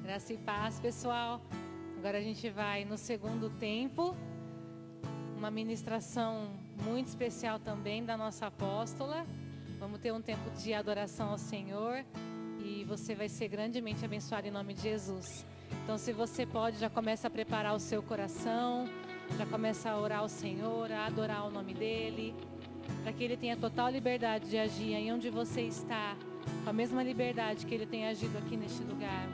Graça e paz, pessoal. Agora a gente vai no segundo tempo, uma ministração muito especial também da nossa apóstola. Vamos ter um tempo de adoração ao Senhor e você vai ser grandemente abençoado em nome de Jesus. Então, se você pode, já começa a preparar o seu coração, já começa a orar ao Senhor, a adorar o nome dEle, para que Ele tenha total liberdade de agir aí onde você está, com a mesma liberdade que Ele tem agido aqui neste lugar.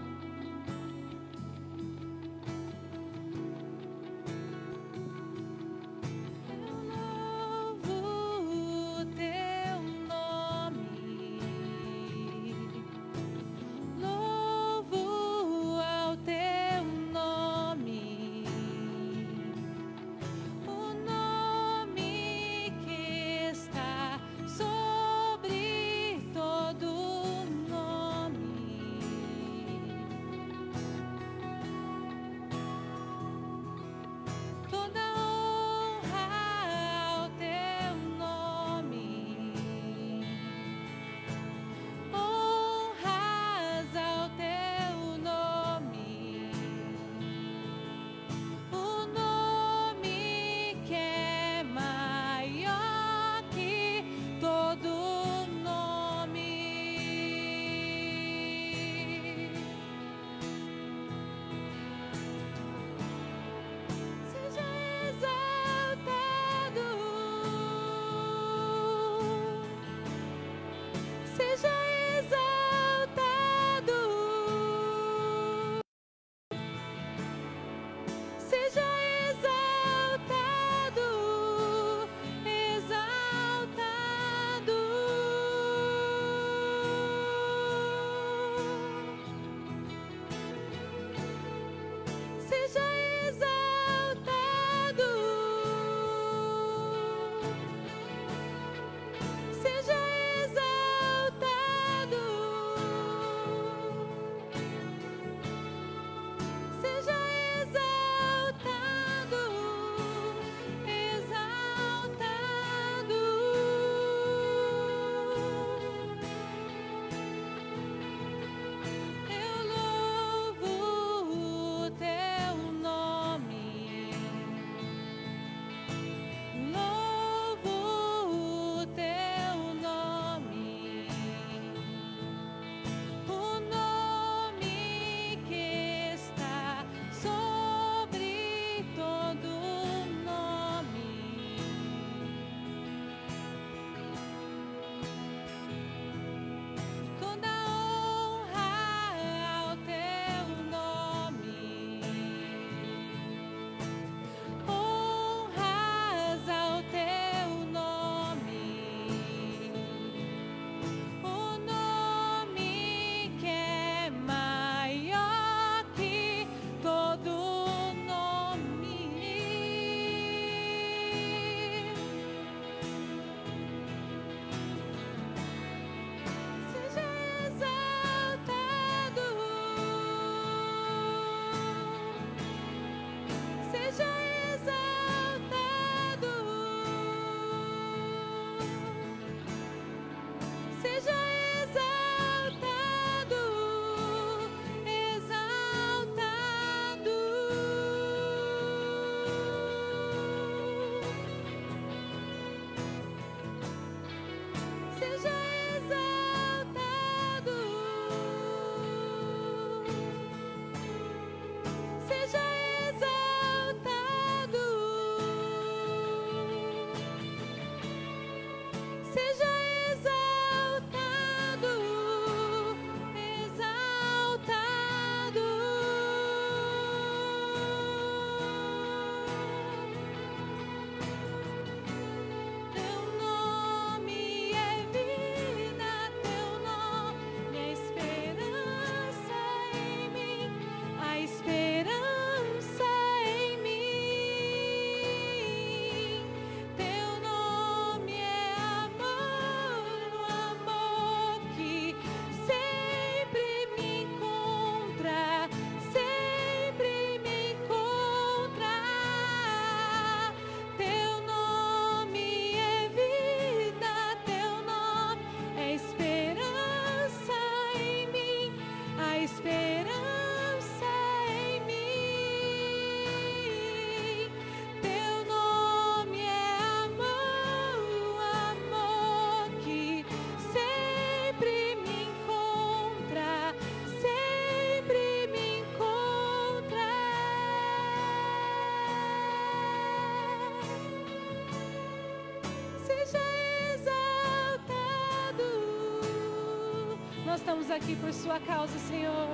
estamos aqui por sua causa, Senhor.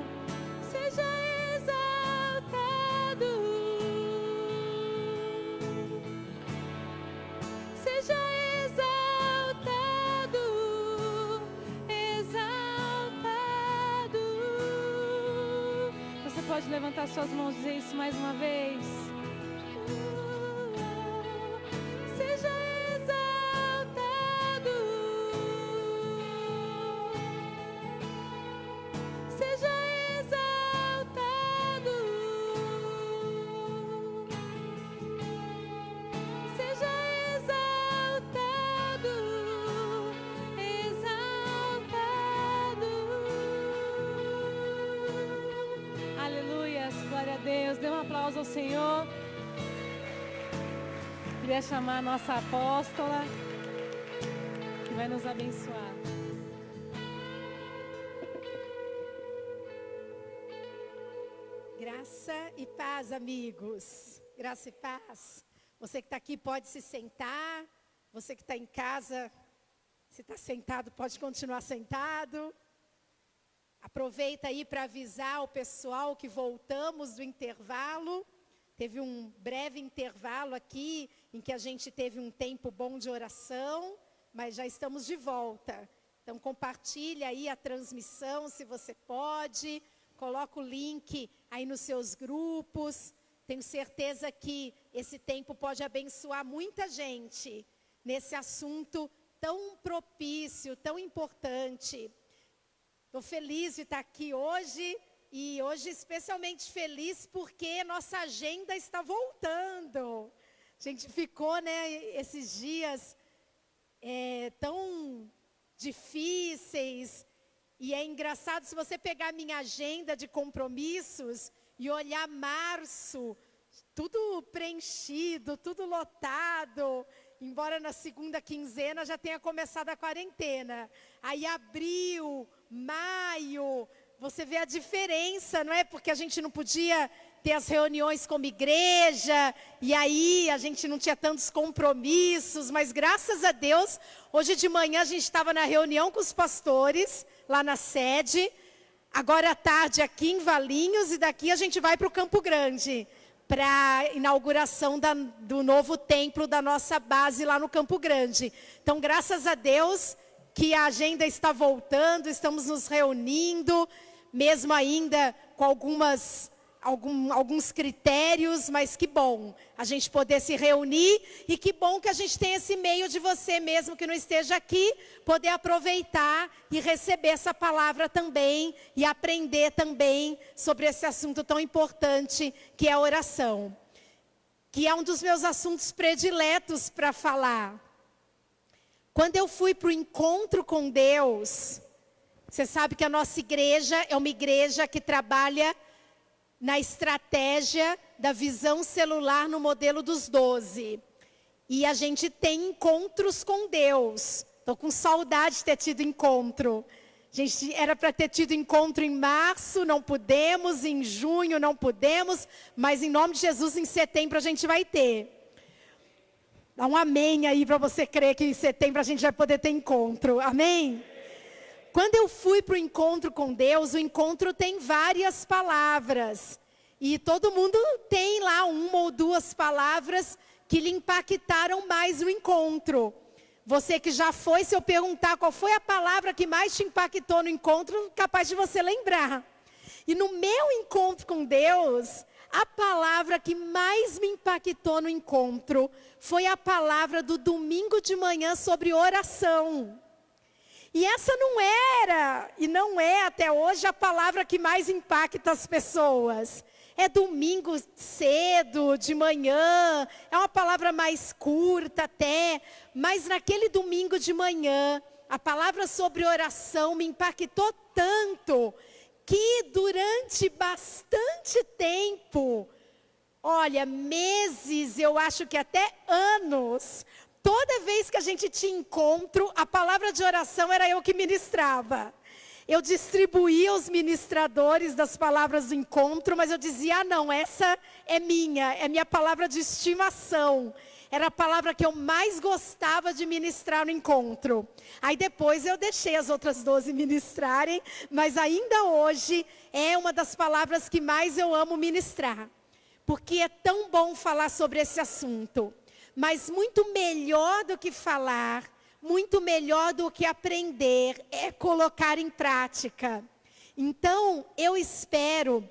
Seja exaltado. Seja exaltado. Exaltado. Você pode levantar suas mãos e dizer isso mais uma vez? Seja exaltado. Seja exaltado. Seja exaltado. Exaltado. Aleluia, glória a Deus. Dê um aplauso ao Senhor. Queria chamar a nossa apóstola, que vai nos abençoar. Graça e paz, amigos. Graça e paz. Você que está aqui pode se sentar. Você que está em casa, se está sentado, pode continuar sentado. Aproveita aí para avisar o pessoal que voltamos do intervalo. Teve um breve intervalo aqui, em que a gente teve um tempo bom de oração, mas já estamos de volta. Então, compartilha aí a transmissão, se você pode. Coloca o link aí nos seus grupos. Tenho certeza que esse tempo pode abençoar muita gente nesse assunto tão propício, tão importante. Estou feliz de estar aqui hoje. E hoje especialmente feliz porque nossa agenda está voltando. A gente ficou, esses dias tão difíceis. E é engraçado, se você pegar a minha agenda de compromissos e olhar março, tudo preenchido, tudo lotado. Embora na segunda quinzena já tenha começado a quarentena. Aí abril, maio... Você vê a diferença, não é? Porque a gente não podia ter as reuniões como igreja, e aí a gente não tinha tantos compromissos, mas graças a Deus, hoje de manhã a gente estava na reunião com os pastores, lá na sede, agora à tarde aqui em Valinhos, e daqui a gente vai para o Campo Grande, para a inauguração do novo templo da nossa base lá no Campo Grande. Então, graças a Deus que a agenda está voltando, estamos nos reunindo, mesmo ainda com alguns critérios, mas que bom a gente poder se reunir, e que bom que a gente tem esse meio de você mesmo que não esteja aqui, poder aproveitar e receber essa palavra também, e aprender também sobre esse assunto tão importante que é a oração, que é um dos meus assuntos prediletos para falar. Quando eu fui para o encontro com Deus, você sabe que a nossa igreja é uma igreja que trabalha na estratégia da visão celular no modelo dos 12. E a gente tem encontros com Deus. Estou com saudade de ter tido encontro. A gente era para ter tido encontro em março, não pudemos, em junho não pudemos, mas em nome de Jesus, em setembro a gente vai ter. Dá um amém aí para você crer que em setembro a gente vai poder ter encontro. Amém? Quando eu fui para o encontro com Deus, o encontro tem várias palavras. E todo mundo tem lá uma ou duas palavras que lhe impactaram mais no encontro. Você que já foi, se eu perguntar qual foi a palavra que mais te impactou no encontro, capaz de você lembrar. E no meu encontro com Deus, a palavra que mais me impactou no encontro foi a palavra do domingo de manhã sobre oração. E essa não era, e não é até hoje, a palavra que mais impacta as pessoas. É domingo cedo, de manhã, é uma palavra mais curta até, mas naquele domingo de manhã, a palavra sobre oração me impactou tanto, que durante bastante tempo, olha, meses, eu acho que até anos, toda vez que a gente tinha encontro, a palavra de oração era eu que ministrava. Eu distribuía os ministradores das palavras do encontro, mas eu dizia, não, essa é minha palavra de estimação. era a palavra que eu mais gostava de ministrar no encontro. Aí depois eu deixei as outras 12 ministrarem, mas ainda hoje é uma das palavras que mais eu amo ministrar. Porque é tão bom falar sobre esse assunto. Mas muito melhor do que falar, muito melhor do que aprender, é colocar em prática. Então, eu espero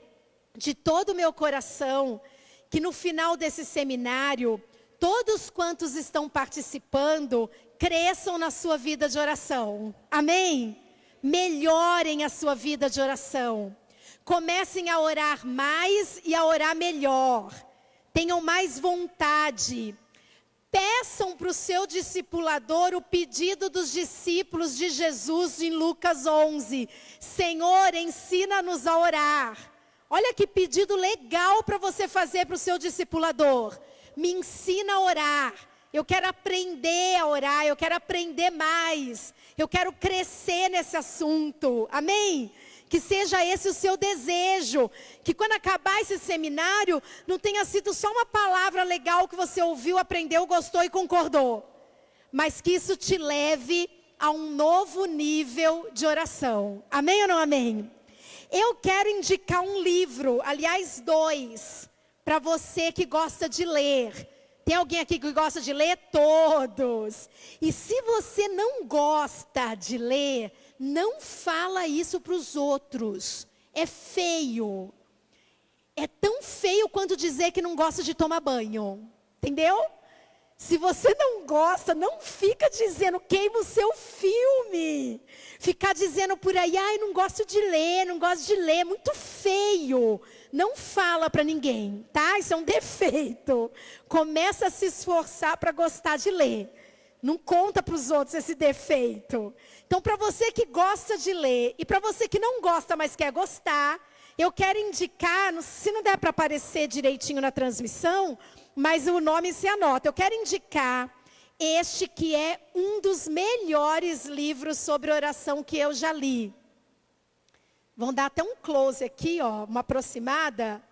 de todo o meu coração que no final desse seminário, todos quantos estão participando, cresçam na sua vida de oração. Amém? Melhorem a sua vida de oração. Comecem a orar mais e a orar melhor. Tenham mais vontade. Peçam para o seu discipulador o pedido dos discípulos de Jesus em Lucas 11. Senhor, ensina-nos a orar. Olha que pedido legal para você fazer para o seu discipulador. Me ensina a orar. Eu quero aprender a orar, eu quero aprender mais. Eu quero crescer nesse assunto. Amém? Que seja esse o seu desejo. Que quando acabar esse seminário, não tenha sido só uma palavra legal que você ouviu, aprendeu, gostou e concordou. Mas que isso te leve a um novo nível de oração. Amém ou não amém? Eu quero indicar um livro, aliás 2, para você que gosta de ler. Tem alguém aqui que gosta de ler? Todos. E se você não gosta de ler, não fala isso para os outros. É feio. É tão feio quanto dizer que não gosta de tomar banho. Entendeu? Se você não gosta, não fica dizendo, queima o seu filme. Ficar dizendo por aí, ai, não gosto de ler, não gosto de ler. Muito feio. Não fala para ninguém, tá? Isso é um defeito. Começa a se esforçar para gostar de ler. Não conta para os outros esse defeito. Então, para você que gosta de ler e para você que não gosta, mas quer gostar, eu quero indicar, se não der para aparecer direitinho na transmissão, mas o nome se anota. Eu quero indicar este que é um dos melhores livros sobre oração que eu já li. Vão dar até um close aqui, ó, uma aproximada.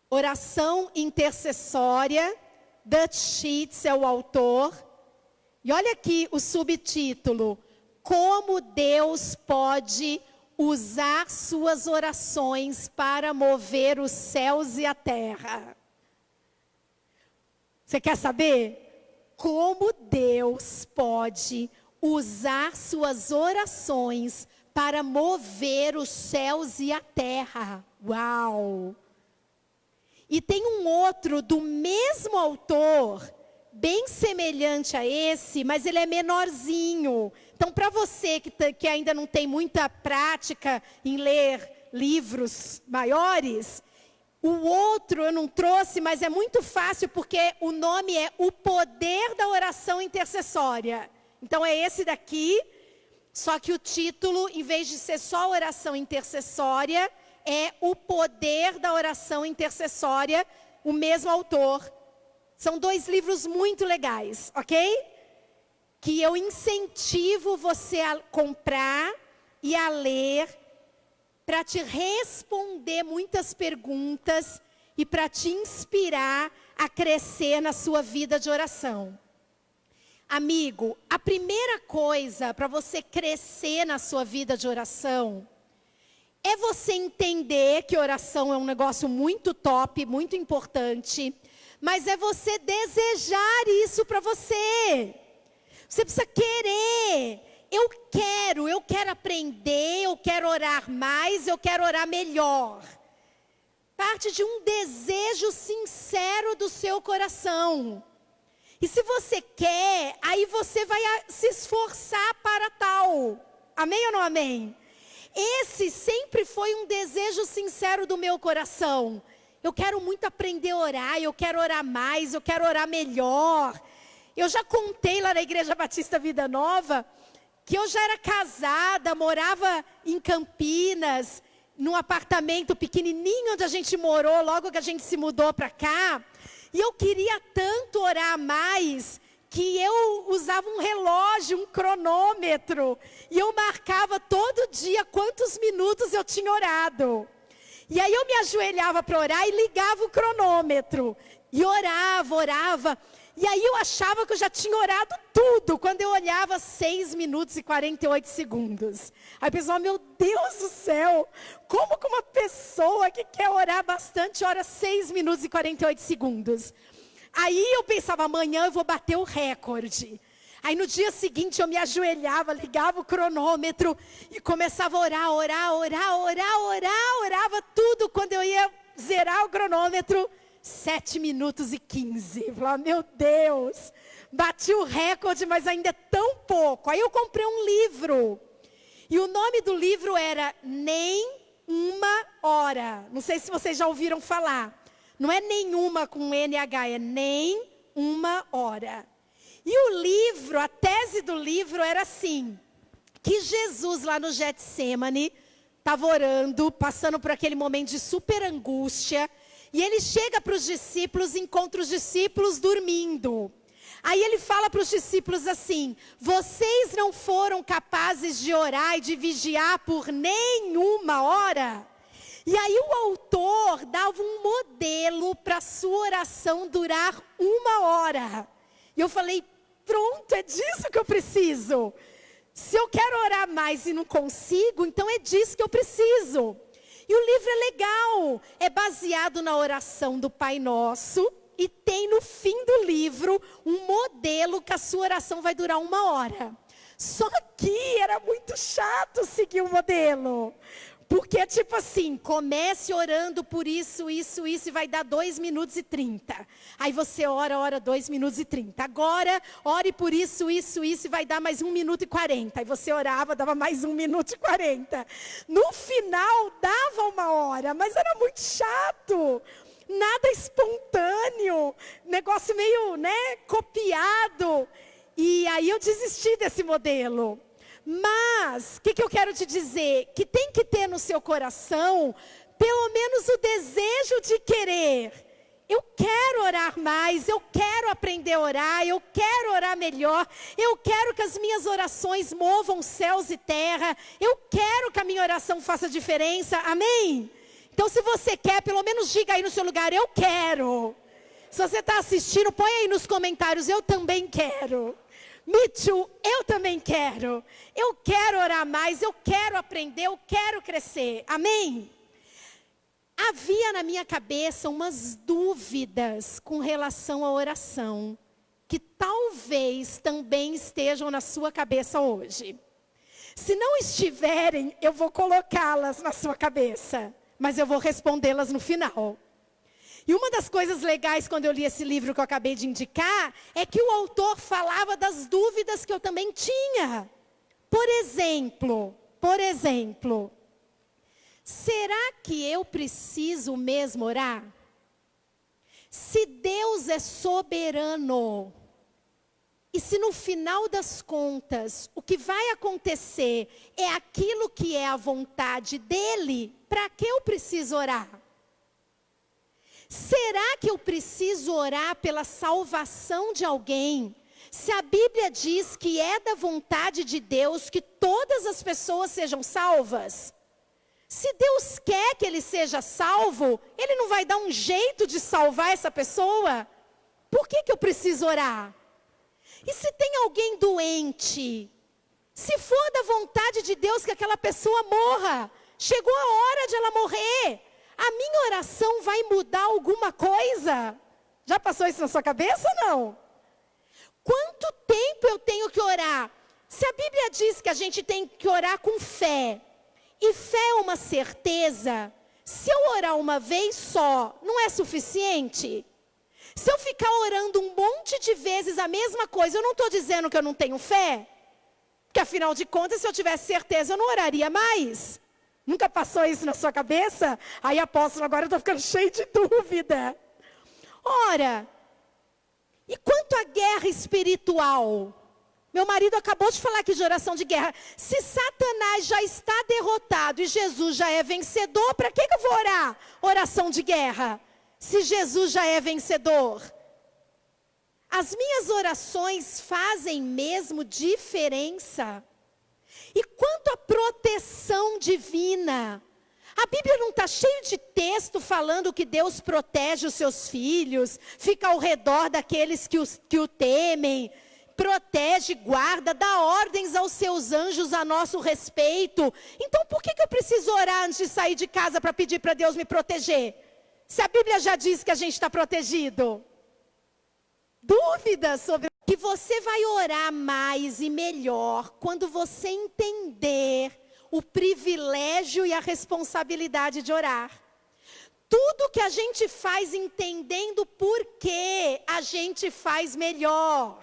Oração Intercessória. Dutch Sheets é o autor. E olha aqui o subtítulo. Como Deus pode usar suas orações para mover os céus e a terra. Você quer saber? Como Deus pode usar suas orações para mover os céus e a terra. Uau! E tem um outro do mesmo autor, bem semelhante a esse, mas ele é menorzinho. Então, para você que ainda não tem muita prática em ler livros maiores, o outro eu não trouxe, mas é muito fácil, porque o nome é O Poder da Oração Intercessória. Então, é esse daqui, só que o título, em vez de ser só oração intercessória, é O Poder da Oração Intercessória, o mesmo autor. São 2 livros muito legais, ok? Que eu incentivo você a comprar e a ler para te responder muitas perguntas e para te inspirar a crescer na sua vida de oração. Amigo, a primeira coisa para você crescer na sua vida de oração é você entender que oração é um negócio muito top, muito importante, mas é você desejar isso para você. Você precisa querer. Eu quero aprender, eu quero orar mais, eu quero orar melhor. Parte de um desejo sincero do seu coração. E se você quer, aí você vai se esforçar para tal. Amém ou não amém? Esse sempre foi um desejo sincero do meu coração. Eu quero muito aprender a orar, eu quero orar mais, eu quero orar melhor. Eu já contei lá na Igreja Batista Vida Nova que eu já era casada, morava em Campinas, num apartamento pequenininho onde a gente morou logo que a gente se mudou para cá. E eu queria tanto orar mais que eu usava um relógio, um cronômetro. E eu marcava todo dia quantos minutos eu tinha orado. E aí eu me ajoelhava para orar e ligava o cronômetro. E orava. E aí eu achava que eu já tinha orado tudo. Quando eu olhava, 6 minutos e 48 segundos. Aí pessoal, meu Deus do céu. Como que uma pessoa que quer orar bastante ora 6 minutos e 48 segundos? Aí eu pensava, amanhã eu vou bater o recorde. Aí no dia seguinte eu me ajoelhava, ligava o cronômetro e começava a orava tudo. Quando eu ia zerar o cronômetro, 7 minutos e 15. Falava, meu Deus, bati o recorde, mas ainda é tão pouco. Aí eu comprei um livro. E o nome do livro era Nem Uma Hora. Não sei se vocês já ouviram falar. Não é nenhuma com NH, é Nem Uma Hora. E o livro, a tese do livro era assim, que Jesus lá no Getsemane estava orando, passando por aquele momento de super angústia, e ele chega para os discípulos e encontra os discípulos dormindo. Aí ele fala para os discípulos assim, vocês não foram capazes de orar e de vigiar por nenhuma hora? E aí o autor dava um modelo para a sua oração durar 1 hora. E eu falei, pronto, é disso que eu preciso. Se eu quero orar mais e não consigo, então é disso que eu preciso. E o livro é legal, é baseado na oração do Pai Nosso e tem no fim do livro um modelo que a sua oração vai durar 1 hora. Só que era muito chato seguir o modelo. Porque é tipo assim, comece orando por isso, e vai dar 2 minutos e 30. Aí você ora 2 minutos e 30. Agora, ore por isso, e vai dar mais 1 minuto e 40. Aí você orava, dava mais 1 minuto e 40. No final, dava 1 hora, mas era muito chato. Nada espontâneo, negócio meio, copiado. E aí eu desisti desse modelo. Mas, o que eu quero te dizer? Que tem que ter no seu coração, pelo menos o desejo de querer. Eu quero orar mais, eu quero aprender a orar, eu quero orar melhor. Eu quero que as minhas orações movam céus e terra. Eu quero que a minha oração faça diferença, amém? Então se você quer, pelo menos diga aí no seu lugar, eu quero. Se você está assistindo, põe aí nos comentários, eu também quero. Me too, eu também quero. Eu quero orar mais, eu quero aprender, eu quero crescer. Amém? Havia na minha cabeça umas dúvidas com relação à oração, que talvez também estejam na sua cabeça hoje. Se não estiverem, eu vou colocá-las na sua cabeça, mas eu vou respondê-las no final. E uma das coisas legais quando eu li esse livro que eu acabei de indicar, é que o autor falava das dúvidas que eu também tinha. Por exemplo, será que eu preciso mesmo orar? Se Deus é soberano, e se no final das contas, o que vai acontecer é aquilo que é a vontade dele, para que eu preciso orar? Será que eu preciso orar pela salvação de alguém? Se a Bíblia diz que é da vontade de Deus que todas as pessoas sejam salvas. Se Deus quer que ele seja salvo, ele não vai dar um jeito de salvar essa pessoa? Por que eu preciso orar? E se tem alguém doente? Se for da vontade de Deus que aquela pessoa morra, chegou a hora de ela morrer. A minha oração vai mudar alguma coisa? Já passou isso na sua cabeça ou não? Quanto tempo eu tenho que orar? Se a Bíblia diz que a gente tem que orar com fé, e fé é uma certeza, se eu orar uma vez só, não é suficiente? Se eu ficar orando um monte de vezes a mesma coisa, eu não estou dizendo que eu não tenho fé? Porque afinal de contas, se eu tivesse certeza, eu não oraria mais. Nunca passou isso na sua cabeça? Aí, apóstolo, agora eu estou ficando cheio de dúvida. Ora, e quanto à guerra espiritual? Meu marido acabou de falar aqui de oração de guerra. Se Satanás já está derrotado e Jesus já é vencedor, para que eu vou orar oração de guerra? Se Jesus já é vencedor. As minhas orações fazem mesmo diferença? E quanto à proteção divina? A Bíblia não está cheia de texto falando que Deus protege os seus filhos, fica ao redor daqueles que o temem, protege, guarda, dá ordens aos seus anjos a nosso respeito. Então por que eu preciso orar antes de sair de casa para pedir para Deus me proteger? Se a Bíblia já diz que a gente está protegido. Dúvidas sobre que você vai orar mais e melhor quando você entender o privilégio e a responsabilidade de orar. Tudo que a gente faz entendendo por que a gente faz melhor.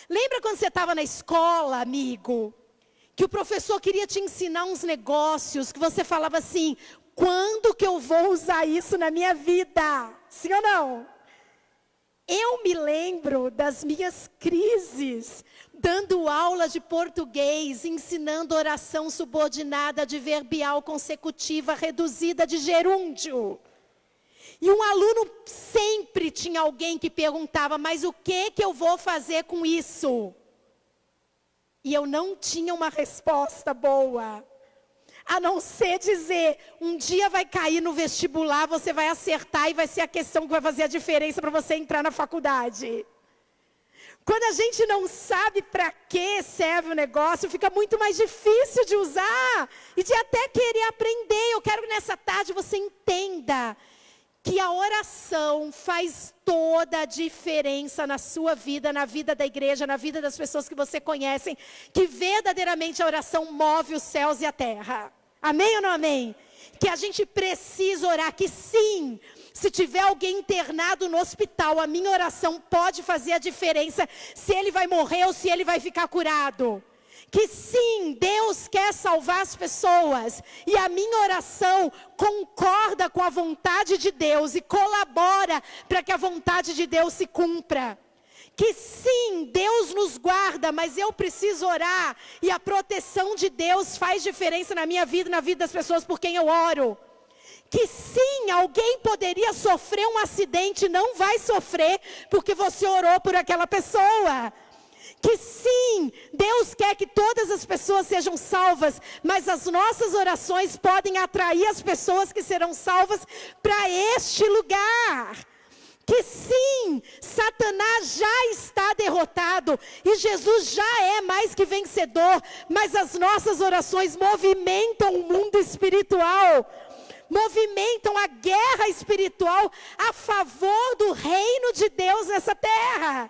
Lembra quando você estava na escola, amigo? Que o professor queria te ensinar uns negócios, que você falava assim, quando que eu vou usar isso na minha vida? Sim ou não? Eu me lembro das minhas crises, dando aula de português, ensinando oração subordinada, adverbial consecutiva, reduzida de gerúndio. E um aluno sempre tinha alguém que perguntava, mas o que eu vou fazer com isso? E eu não tinha uma resposta boa. A não ser dizer, um dia vai cair no vestibular, você vai acertar e vai ser a questão que vai fazer a diferença para você entrar na faculdade. Quando a gente não sabe para que serve o negócio, fica muito mais difícil de usar e de até querer aprender. Eu quero que nessa tarde você entenda que a oração faz toda a diferença na sua vida, na vida da igreja, na vida das pessoas que você conhece, que verdadeiramente a oração move os céus e a terra. Amém ou não amém? Que a gente precisa orar, que sim, se tiver alguém internado no hospital, a minha oração pode fazer a diferença se ele vai morrer ou se ele vai ficar curado. Que sim, Deus quer salvar as pessoas e a minha oração concorda com a vontade de Deus e colabora para que a vontade de Deus se cumpra. Que sim, Deus nos guarda, mas eu preciso orar e a proteção de Deus faz diferença na minha vida e na vida das pessoas por quem eu oro. Que sim, alguém poderia sofrer um acidente e não vai sofrer porque você orou por aquela pessoa. Que sim, Deus quer que todas as pessoas sejam salvas, mas as nossas orações podem atrair as pessoas que serão salvas para este lugar. Que sim, Satanás já está derrotado e Jesus já é mais que vencedor, mas as nossas orações movimentam o mundo espiritual, movimentam a guerra espiritual a favor do reino de Deus nessa terra.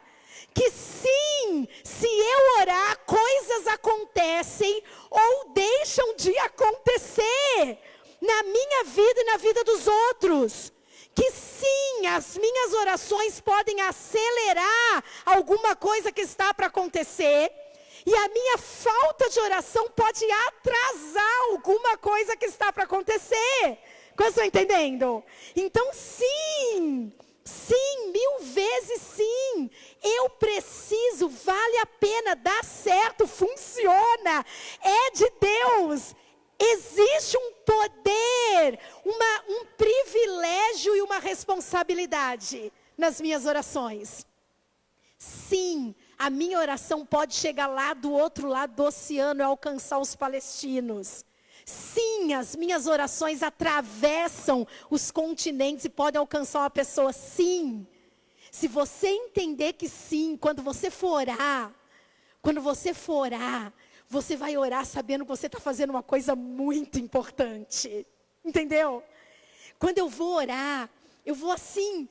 Que sim, se eu orar, coisas acontecem ou deixam de acontecer na minha vida e na vida dos outros. Que sim, as minhas orações podem acelerar alguma coisa que está para acontecer. E a minha falta de oração pode atrasar alguma coisa que está para acontecer. Quantos estão entendendo? Então sim, 1000 vezes sim. Eu preciso, vale a pena, dá certo, funciona. É de Deus. Existe um poder, um privilégio e uma responsabilidade nas minhas orações. Sim, a minha oração pode chegar lá do outro lado do oceano e alcançar os palestinos. Sim, as minhas orações atravessam os continentes e podem alcançar uma pessoa. Sim, se você entender que sim, quando você for orar, você vai orar sabendo que você está fazendo uma coisa muito importante. Entendeu? Quando eu vou orar, eu vou assim,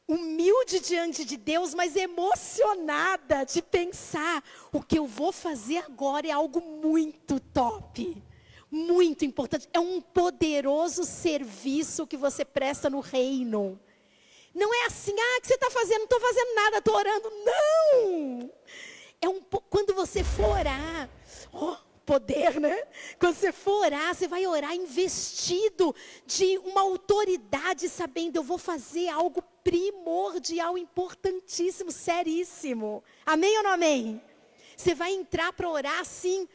humilde diante de Deus, mas emocionada de pensar, o que eu vou fazer agora é algo muito top, muito importante. É um poderoso serviço que você presta no reino. Não é assim, o que você está fazendo? Não estou fazendo nada, estou orando. Não! Quando você for orar, poder, né? Quando você for orar, você vai orar investido de uma autoridade, sabendo, eu vou fazer algo primordial, importantíssimo, seríssimo. Amém ou não amém? Você vai entrar para orar assim,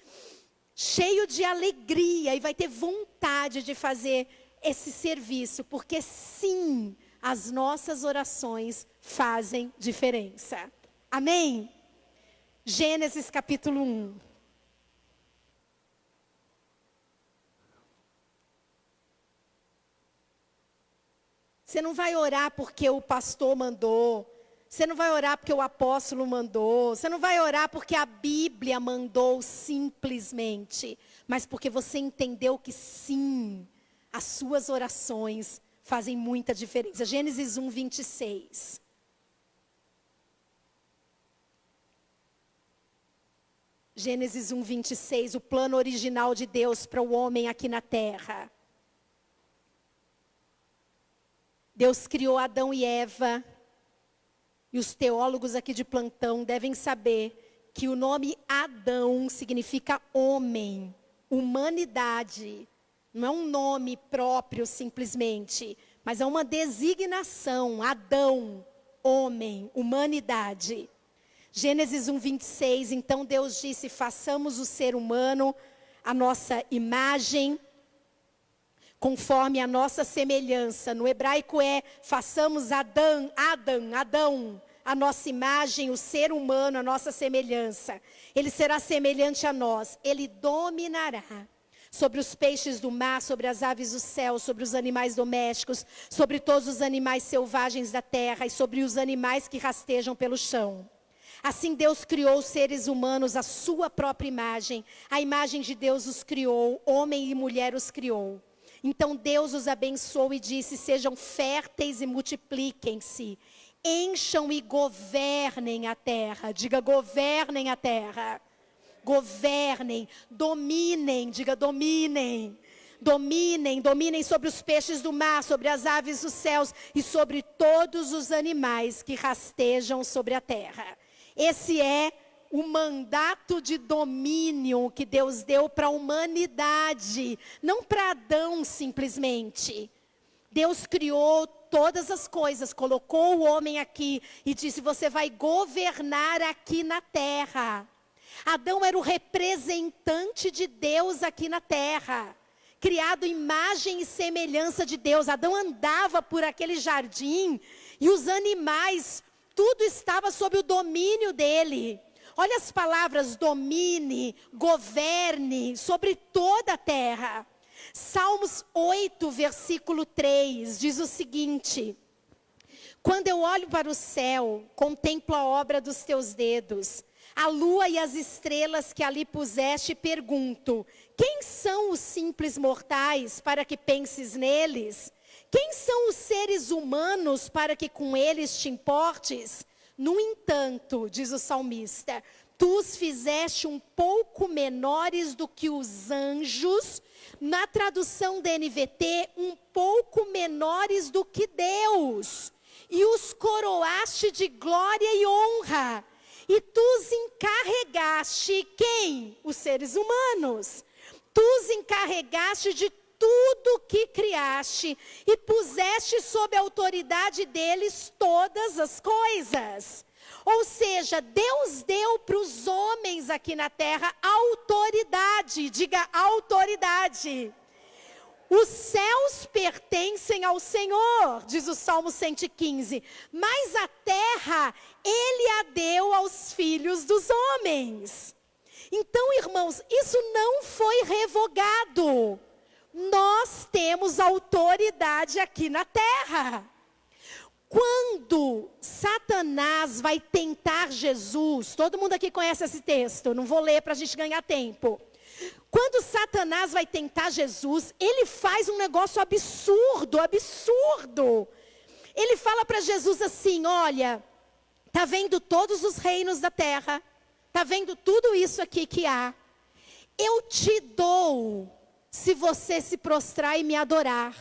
cheio de alegria e vai ter vontade de fazer esse serviço, porque sim, as nossas orações fazem diferença. Amém? Gênesis capítulo 1. Você não vai orar porque o pastor mandou. Você não vai orar porque o apóstolo mandou. Você não vai orar porque a Bíblia mandou simplesmente. Mas porque você entendeu que sim, as suas orações fazem muita diferença. Gênesis 1, 26. Gênesis 1, 26, o plano original de Deus para o homem aqui na terra. Deus criou Adão e Eva. E os teólogos aqui de plantão devem saber que o nome Adão significa homem, humanidade. Não é um nome próprio simplesmente, mas é uma designação. Adão, homem, humanidade. Gênesis 1, 26, então Deus disse, façamos o ser humano a nossa imagem, conforme a nossa semelhança. No hebraico façamos Adão, a nossa imagem, o ser humano, a nossa semelhança. Ele será semelhante a nós, ele dominará sobre os peixes do mar, sobre as aves do céu, sobre os animais domésticos, sobre todos os animais selvagens da terra e sobre os animais que rastejam pelo chão. Assim Deus criou os seres humanos à sua própria imagem. A imagem de Deus os criou, homem e mulher os criou. Então Deus os abençoou e disse, sejam férteis e multipliquem-se. Encham e governem a terra. Diga, governem a terra. Governem, dominem, diga, dominem. Dominem sobre os peixes do mar, sobre as aves dos céus e sobre todos os animais que rastejam sobre a terra. Esse é o mandato de domínio que Deus deu para a humanidade, não para Adão simplesmente. Deus criou todas as coisas, colocou o homem aqui e disse, você vai governar aqui na terra. Adão era o representante de Deus aqui na terra, criado imagem e semelhança de Deus. Adão andava por aquele jardim e os animais, tudo estava sob o domínio dele. Olha as palavras, domine, governe sobre toda a terra. Salmos 8, versículo 3, diz o seguinte: quando eu olho para o céu, contemplo a obra dos teus dedos, a lua e as estrelas que ali puseste, e pergunto, quem são os simples mortais para que penses neles? Quem são os seres humanos para que com eles te importes? No entanto, diz o salmista, tu os fizeste um pouco menores do que os anjos. Na tradução da NVT, um pouco menores do que Deus. E os coroaste de glória e honra. E tu os encarregaste, quem? Os seres humanos. Tu os encarregaste de tudo que criaste e puseste sob a autoridade deles todas as coisas. Ou seja, Deus deu para os homens aqui na terra autoridade. Diga, autoridade. Os céus pertencem ao Senhor, diz o Salmo 115. Mas a terra, Ele a deu aos filhos dos homens. Então, irmãos, isso não foi revogado. Nós temos autoridade aqui na terra. Quando Satanás vai tentar Jesus, todo mundo aqui conhece esse texto, não vou ler para a gente ganhar tempo. Quando Satanás vai tentar Jesus, ele faz um negócio absurdo. Ele fala para Jesus assim, olha, tá vendo todos os reinos da terra? Tá vendo tudo isso aqui que há? Eu te dou, se você se prostrar e me adorar.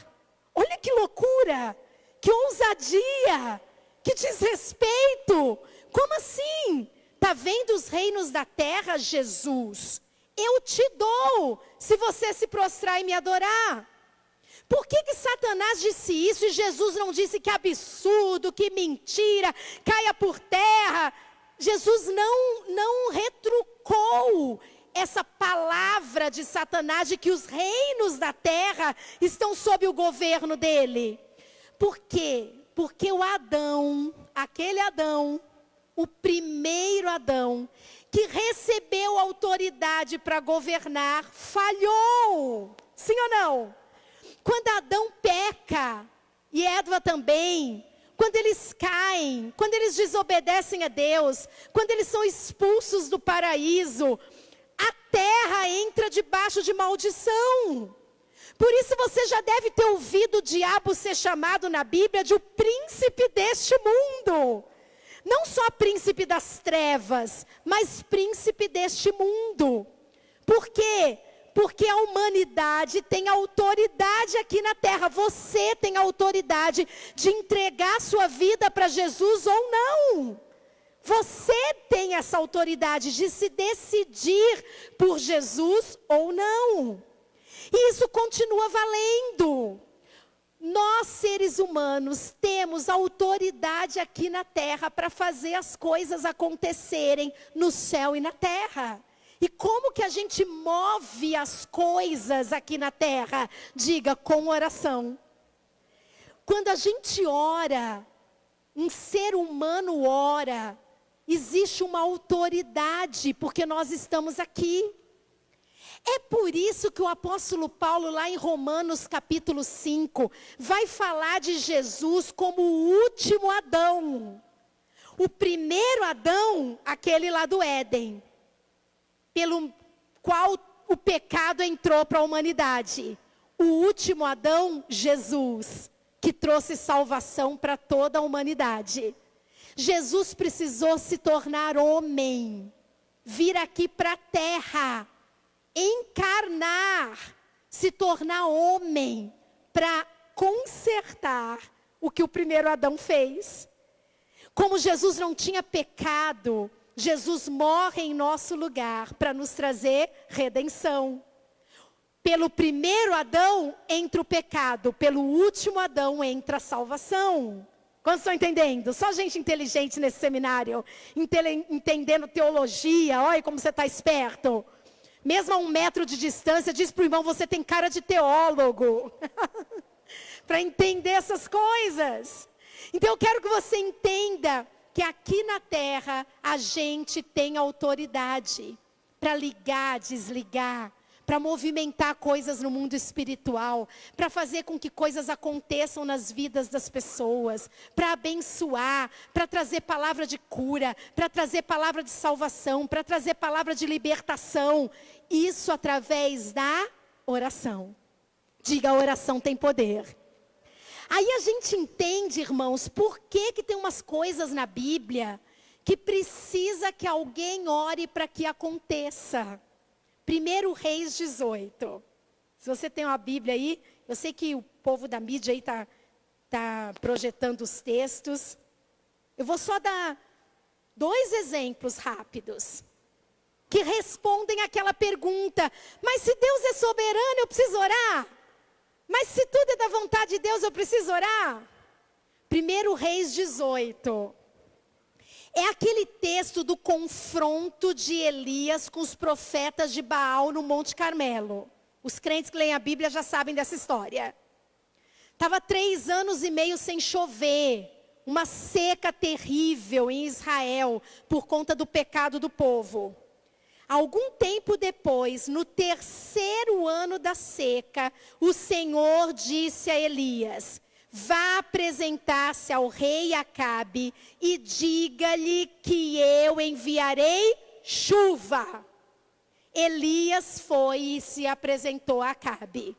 Olha que loucura, que ousadia, que desrespeito. Como assim? Tá vendo os reinos da terra, Jesus? Eu te dou, se você se prostrar e me adorar. Por que Satanás disse isso e Jesus não disse que absurdo, que mentira, caia por terra? Jesus não retrucou essa palavra de Satanás de que os reinos da terra estão sob o governo dele. Por quê? Porque o Adão, aquele Adão, o primeiro Adão, que recebeu autoridade para governar, falhou. Sim ou não? Quando Adão peca, e Eva também, quando eles caem, quando eles desobedecem a Deus, quando eles são expulsos do paraíso, a terra entra debaixo de maldição. Por isso você já deve ter ouvido o diabo ser chamado na Bíblia de o príncipe deste mundo. Não só príncipe das trevas, mas príncipe deste mundo. Por quê? Porque a humanidade tem autoridade aqui na terra. Você tem autoridade de entregar sua vida para Jesus ou não. Você tem essa autoridade de se decidir por Jesus ou não. E isso continua valendo. Nós, seres humanos, temos autoridade aqui na terra para fazer as coisas acontecerem no céu e na terra. E como que a gente move as coisas aqui na terra? Diga, com oração. Quando a gente ora, um ser humano ora, existe uma autoridade, porque nós estamos aqui. É por isso que o apóstolo Paulo, lá em Romanos capítulo 5, vai falar de Jesus como o último Adão. O primeiro Adão, aquele lá do Éden, pelo qual o pecado entrou para a humanidade. O último Adão, Jesus, que trouxe salvação para toda a humanidade. Jesus precisou se tornar homem, vir aqui para a terra, encarnar, se tornar homem, para consertar o que o primeiro Adão fez. Como Jesus não tinha pecado, Jesus morre em nosso lugar para nos trazer redenção. Pelo primeiro Adão entra o pecado, pelo último Adão entra a salvação. Quantos estão entendendo? Só gente inteligente nesse seminário, entendendo teologia. Olha como você está esperto. Mesmo a 1 metro de distância, diz para o irmão, você tem cara de teólogo. Para entender essas coisas. Então eu quero que você entenda que aqui na terra a gente tem autoridade para ligar, desligar, para movimentar coisas no mundo espiritual, para fazer com que coisas aconteçam nas vidas das pessoas, para abençoar, para trazer palavra de cura, para trazer palavra de salvação, para trazer palavra de libertação. Isso através da oração. Diga, a oração tem poder. Aí a gente entende, irmãos, por que tem umas coisas na Bíblia que precisa que alguém ore para que aconteça. 1 Reis 18. Se você tem uma Bíblia aí, eu sei que o povo da mídia aí tá projetando os textos. Eu vou só dar 2 exemplos rápidos que respondem àquela pergunta. Mas se Deus é soberano, eu preciso orar? Mas se tudo é da vontade de Deus, eu preciso orar? 1 Reis 18. É aquele texto do confronto de Elias com os profetas de Baal no Monte Carmelo. Os crentes que leem a Bíblia já sabem dessa história. Estava 3 anos e meio sem chover. Uma seca terrível em Israel por conta do pecado do povo. Algum tempo depois, no 3º ano da seca, o Senhor disse a Elias: vá apresentar-se ao rei Acabe e diga-lhe que eu enviarei chuva. Elias foi e se apresentou a Acabe.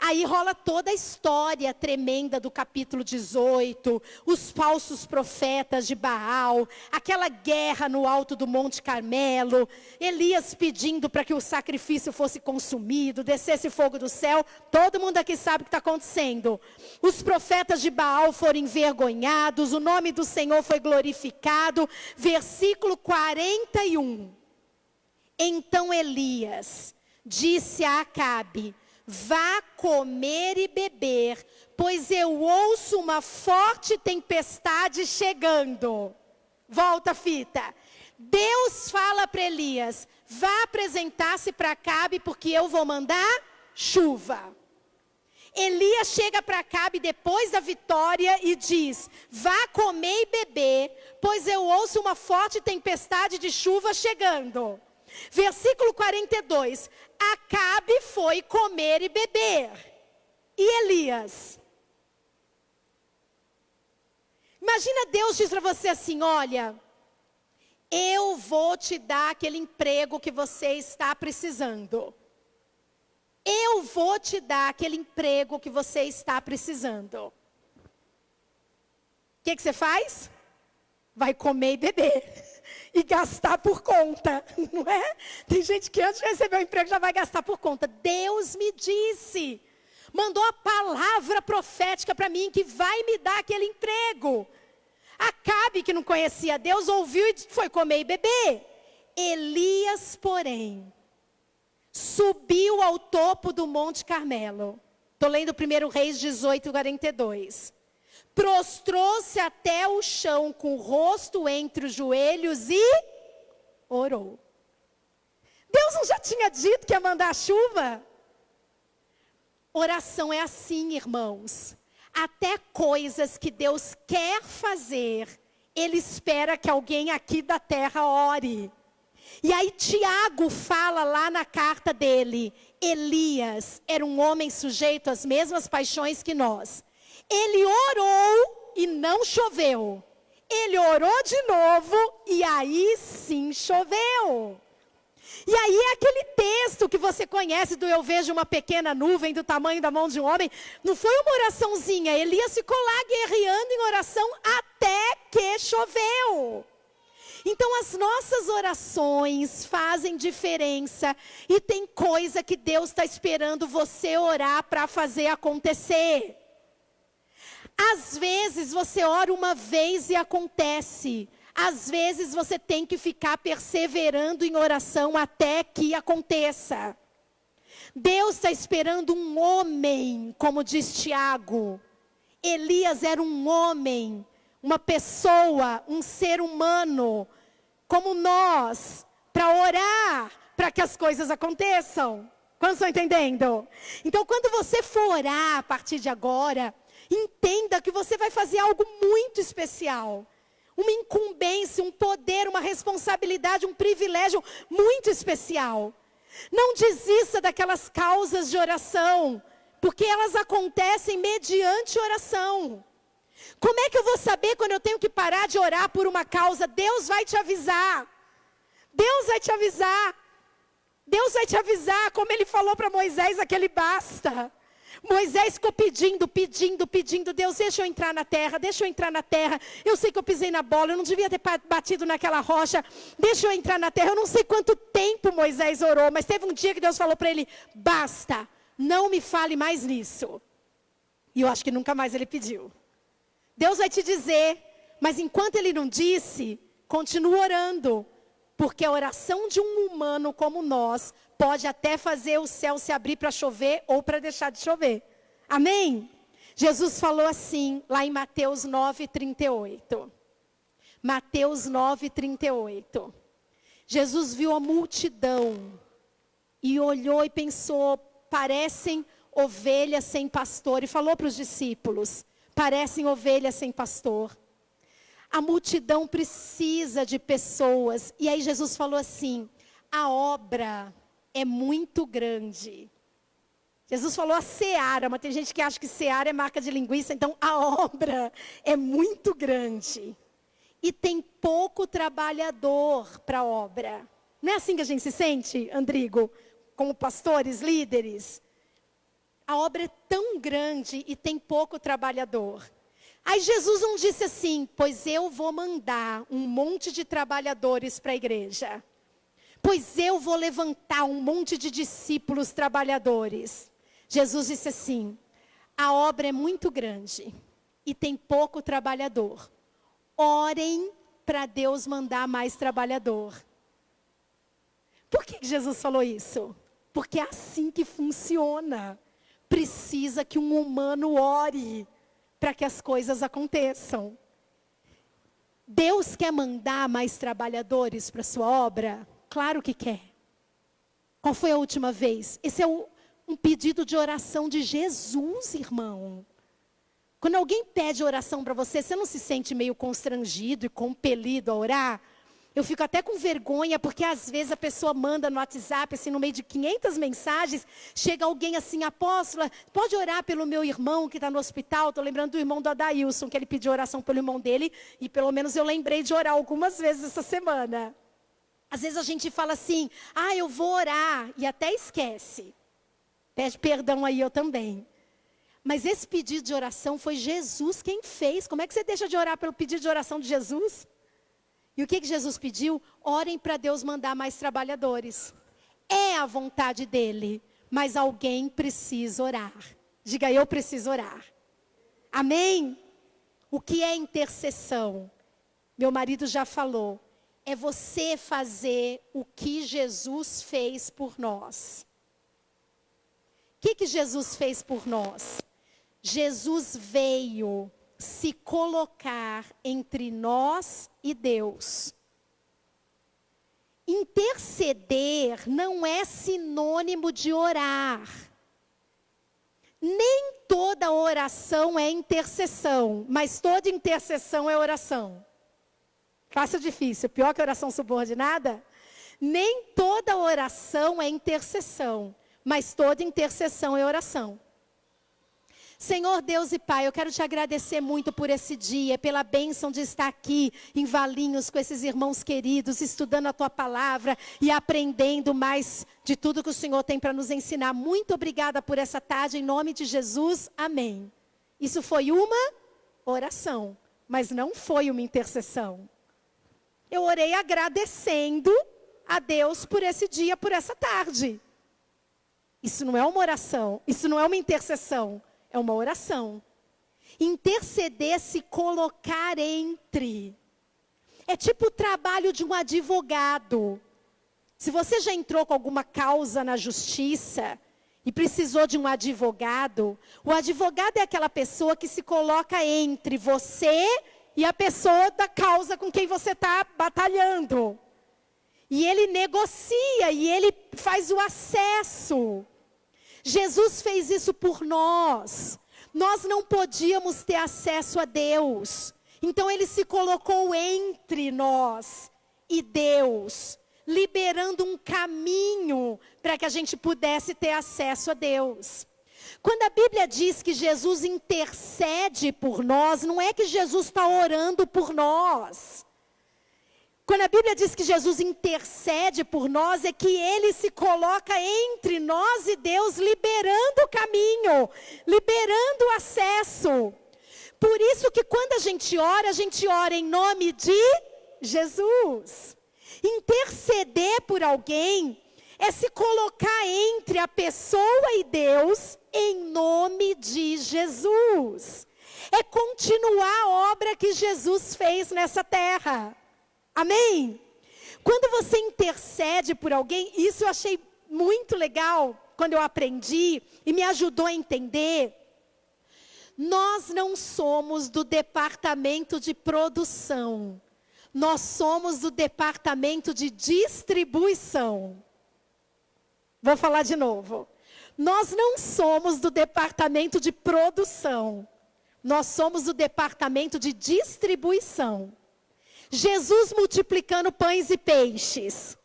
Aí rola toda a história tremenda do capítulo 18, os falsos profetas de Baal, aquela guerra no alto do Monte Carmelo, Elias pedindo para que o sacrifício fosse consumido, descesse fogo do céu. Todo mundo aqui sabe o que está acontecendo. Os profetas de Baal foram envergonhados, o nome do Senhor foi glorificado. Versículo 41. Então Elias disse a Acabe: vá comer e beber, pois eu ouço uma forte tempestade chegando. Volta a fita. Deus fala para Elias: vá apresentar-se para Acabe, porque eu vou mandar chuva. Elias chega para Acabe depois da vitória e diz: vá comer e beber, pois eu ouço uma forte tempestade de chuva chegando. Versículo 42. Acabe foi comer e beber. E Elias? Imagina Deus diz para você assim, olha, eu vou te dar aquele emprego que você está precisando. Eu vou te dar aquele emprego que você está precisando. O que você faz? Vai comer e beber. E gastar por conta, não é? Tem gente que antes de receber o emprego já vai gastar por conta. Deus me disse, mandou a palavra profética para mim que vai me dar aquele emprego. Acabe, que não conhecia Deus, ouviu e foi comer e beber. Elias, porém, subiu ao topo do Monte Carmelo. Estou lendo 1 Reis 18, 42. Prostrou-se até o chão com o rosto entre os joelhos e orou. Deus não já tinha dito que ia mandar chuva? Oração é assim, irmãos. Até coisas que Deus quer fazer, Ele espera que alguém aqui da terra ore. E aí Tiago fala lá na carta dele, Elias era um homem sujeito às mesmas paixões que nós. Ele orou e não choveu. Ele orou de novo e aí sim choveu. E aí é aquele texto que você conhece do eu vejo uma pequena nuvem do tamanho da mão de um homem. Não foi uma oraçãozinha, Elias ficou lá guerreando em oração até que choveu. Então as nossas orações fazem diferença e tem coisa que Deus está esperando você orar para fazer acontecer. Às vezes você ora uma vez e acontece. Às vezes você tem que ficar perseverando em oração até que aconteça. Deus está esperando um homem, como diz Tiago. Elias era um homem, uma pessoa, um ser humano, como nós, para orar, para que as coisas aconteçam. Quantos estão entendendo? Então, quando você for orar a partir de agora, entenda que você vai fazer algo muito especial. Uma incumbência, um poder, uma responsabilidade, um privilégio muito especial. Não desista daquelas causas de oração, porque elas acontecem mediante oração. Como é que eu vou saber quando eu tenho que parar de orar por uma causa? Deus vai te avisar. Deus vai te avisar. Deus vai te avisar, como Ele falou para Moisés, aquele basta. Moisés ficou pedindo, Deus, deixa eu entrar na terra, eu sei que eu pisei na bola, eu não devia ter batido naquela rocha, deixa eu entrar na terra, eu não sei quanto tempo Moisés orou, mas teve um dia que Deus falou para ele, basta, não me fale mais nisso. E eu acho que nunca mais ele pediu. Deus vai te dizer, mas enquanto Ele não disse, continua orando, porque a oração de um humano como nós, pode até fazer o céu se abrir para chover ou para deixar de chover. Amém? Jesus falou assim, lá em Mateus 9:38. Mateus 9:38. Jesus viu a multidão e olhou e pensou, parecem ovelhas sem pastor. E falou para os discípulos, parecem ovelhas sem pastor. A multidão precisa de pessoas. E aí Jesus falou assim, a obra é muito grande. Jesus falou a seara, mas tem gente que acha que seara é marca de linguiça, então a obra é muito grande. E tem pouco trabalhador para a obra. Não é assim que a gente se sente, Andrigo? Como pastores, líderes? A obra é tão grande e tem pouco trabalhador. Aí Jesus não disse assim, pois eu vou mandar um monte de trabalhadores para a igreja. Pois eu vou levantar um monte de discípulos trabalhadores. Jesus disse assim, a obra é muito grande e tem pouco trabalhador. Orem para Deus mandar mais trabalhador. Por que Jesus falou isso? Porque é assim que funciona. Precisa que um humano ore para que as coisas aconteçam. Deus quer mandar mais trabalhadores para a sua obra? Claro que quer. Qual foi a última vez? Esse é um pedido de oração de Jesus, irmão. Quando alguém pede oração para você, você não se sente meio constrangido e compelido a orar? Eu fico até com vergonha, porque às vezes a pessoa manda no WhatsApp, assim, no meio de 500 mensagens, chega alguém assim, apóstola, pode orar pelo meu irmão que está no hospital? Estou lembrando do irmão do Adailson, que ele pediu oração pelo irmão dele, e pelo menos eu lembrei de orar algumas vezes essa semana. Às vezes a gente fala assim, eu vou orar, e até esquece. Pede perdão aí, eu também. Mas esse pedido de oração foi Jesus quem fez. Como é que você deixa de orar pelo pedido de oração de Jesus? E o que Jesus pediu? Orem para Deus mandar mais trabalhadores. É a vontade dele, mas alguém precisa orar. Diga, eu preciso orar. Amém? O que é intercessão? Meu marido já falou. É você fazer o que Jesus fez por nós. O que Jesus fez por nós? Jesus veio se colocar entre nós e Deus. Interceder não é sinônimo de orar. Nem toda oração é intercessão, mas toda intercessão é oração. Fácil ou difícil? Pior que oração subordinada? Nem toda oração é intercessão, mas toda intercessão é oração. Senhor Deus e Pai, eu quero te agradecer muito por esse dia, pela bênção de estar aqui em Valinhos com esses irmãos queridos, estudando a Tua palavra e aprendendo mais de tudo que o Senhor tem para nos ensinar. Muito obrigada por essa tarde, em nome de Jesus, amém. Isso foi uma oração, mas não foi uma intercessão. Eu orei agradecendo a Deus por esse dia, por essa tarde. Isso não é uma oração, isso não é uma intercessão. É uma oração. Interceder, se colocar entre. É tipo o trabalho de um advogado. Se você já entrou com alguma causa na justiça e precisou de um advogado, o advogado é aquela pessoa que se coloca entre você e a pessoa da causa com quem você está batalhando. E ele negocia, e ele faz o acesso. Jesus fez isso por nós. Nós não podíamos ter acesso a Deus. Então ele se colocou entre nós e Deus, liberando um caminho para que a gente pudesse ter acesso a Deus. Quando a Bíblia diz que Jesus intercede por nós, não é que Jesus está orando por nós. Quando a Bíblia diz que Jesus intercede por nós, é que Ele se coloca entre nós e Deus, liberando o caminho, liberando o acesso. Por isso que quando a gente ora em nome de Jesus. Interceder por alguém é se colocar entre a pessoa e Deus em nome de Jesus. É continuar a obra que Jesus fez nessa terra. Amém? Quando você intercede por alguém, isso eu achei muito legal quando eu aprendi e me ajudou a entender. Nós não somos do departamento de produção. Nós somos do departamento de distribuição. Vou falar de novo. Nós não somos do departamento de produção. Nós somos do departamento de distribuição. Jesus multiplicando pães e peixes.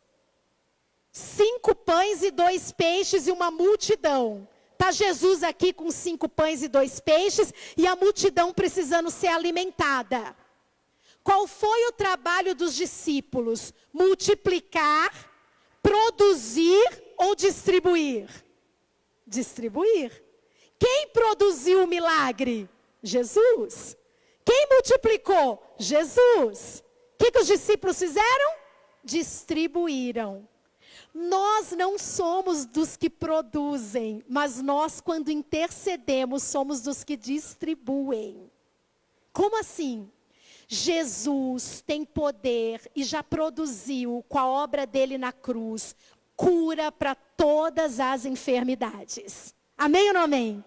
5 pães e 2 peixes e uma multidão. Está Jesus aqui com 5 pães e 2 peixes e a multidão precisando ser alimentada. Qual foi o trabalho dos discípulos? Multiplicar, produzir ou distribuir? Distribuir. Quem produziu o milagre? Jesus. Quem multiplicou? Jesus. O que os discípulos fizeram? Distribuíram. Nós não somos dos que produzem, mas nós, quando intercedemos, somos dos que distribuem. Como assim? Jesus tem poder e já produziu, com a obra dele na cruz, cura para todas as enfermidades. Amém ou não amém?